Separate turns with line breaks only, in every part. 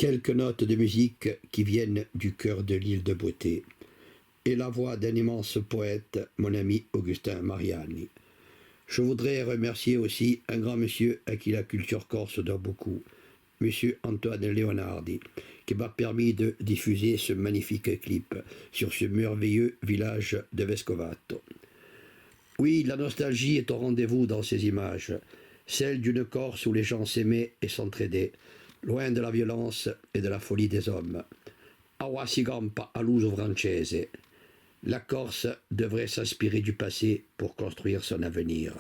quelques notes de musique qui viennent du cœur de l'île de beauté, et la voix d'un immense poète, mon ami Augustin Mariani. Je voudrais remercier aussi un grand monsieur à qui la culture corse doit beaucoup, monsieur Antoine Leonardi, qui m'a permis de diffuser ce magnifique clip sur ce merveilleux village de Vescovato. Oui, la nostalgie est au rendez-vous dans ces images, celle d'une Corse où les gens s'aimaient et s'entraidaient, loin de la violence et de la folie des hommes. Awa si gampa all'uso francese. La Corse devrait s'inspirer du passé pour construire son avenir.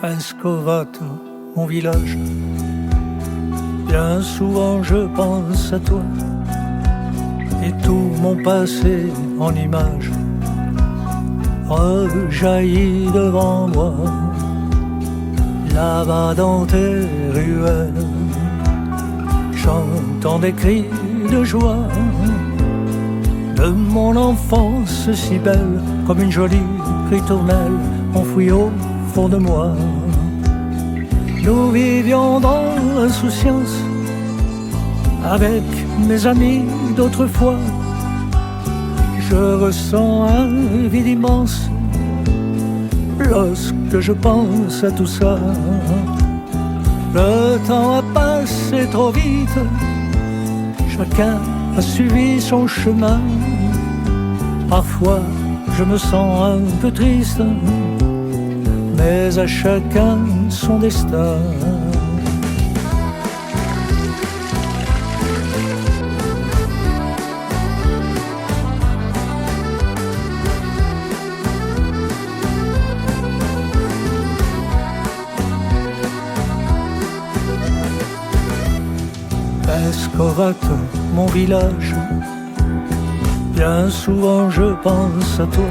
Vescovato, mon village, bien souvent je pense à toi et tout mon passé en images rejaillit devant moi. Là-bas dans tes ruelles, j'entends des cris de joie de mon enfance si belle, comme une jolie ritournelle enfouie au fond de moi. Nous vivions dans l'insouciance avec mes amis d'autrefois. Je ressens un vide immense lorsque je pense à tout ça. Le temps a passé trop vite, chacun a suivi son chemin. Parfois je me sens un peu triste, mais à chacun son destin. Vescovato, mon village, bien souvent je pense à toi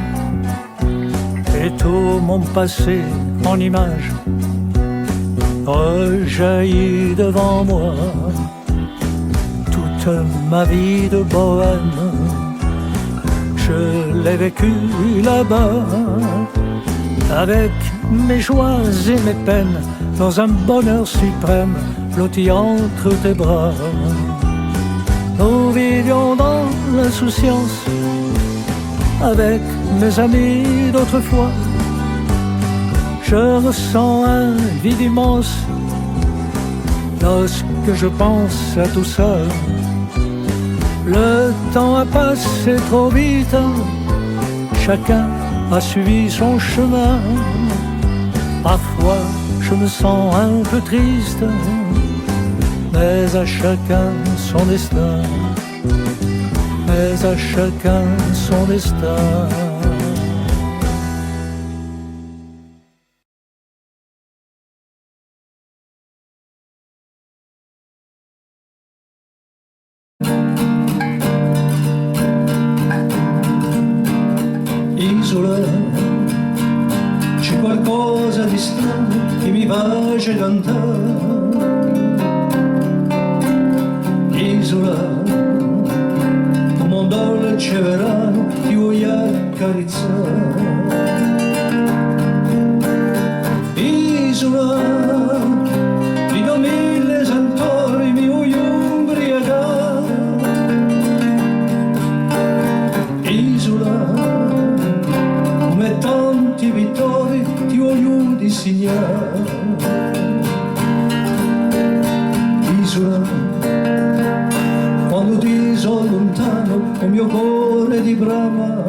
et tout mon passé en images rejaillit devant moi. Toute ma vie de bohème, je l'ai vécue là-bas, avec mes joies et mes peines, dans un bonheur suprême, blotti entre tes bras. Nous vivions dans l'insouciance avec mes amis d'autrefois. Je ressens un vide immense lorsque je pense à tout ça. Le temps a passé trop vite, chacun a suivi son chemin. Parfois je me sens un peu triste, mais à chacun son destin. Mais à chacun son destin.
Isola, c'è qualcosa di strano che mi face cantare. Isola, un dolce verano ti voglio accarezzare. Isola, di 2000 santori mi voglio ubriacare. Isola, come tanti vittori ti voglio disegnare. Isola, quando ti sono lontano, il mio cuore ti brama.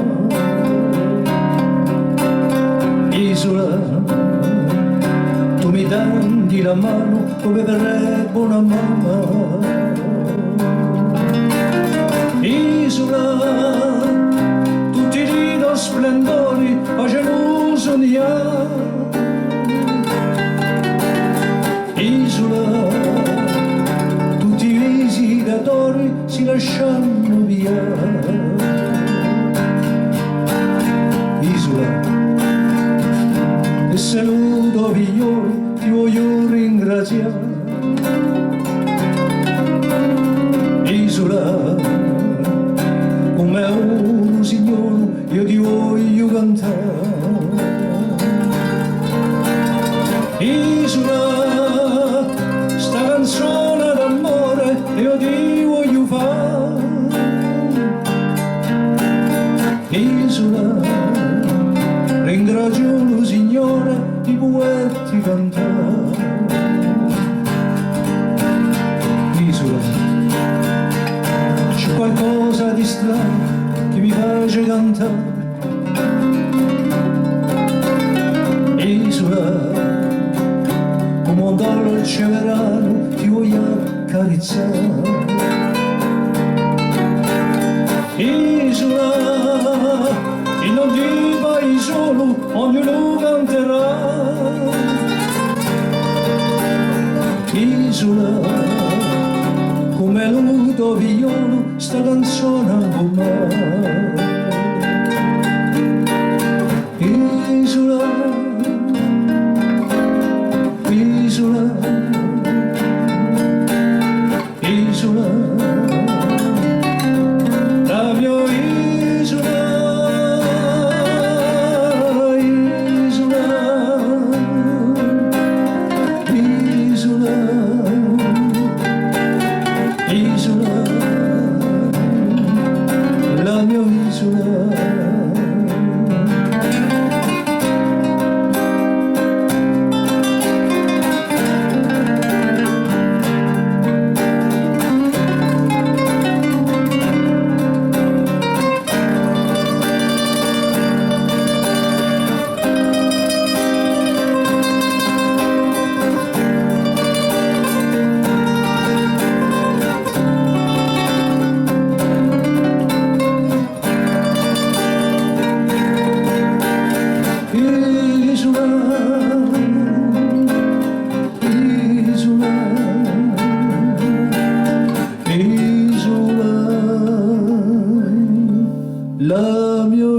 Isola, tu mi tandi la mano come verrebbe una mamma. Isola, tutti i tuoi splendori facendo sognare. Isola, tutti i visitatori si lasciano via. Isola, e se lui isola, ringrazio lo Signore di poterti cantare. Isola, c'è qualcosa di strano che mi piace cantare. Isola, come un dolce verano ti voglio accarezzare. Isola, e non ti vai solo, ognuno canterà. Isola, come l'udo violo, sta canzone con me. Isola, isola, isola, la mia isola, isola, isola, isola, la mia isola. La mia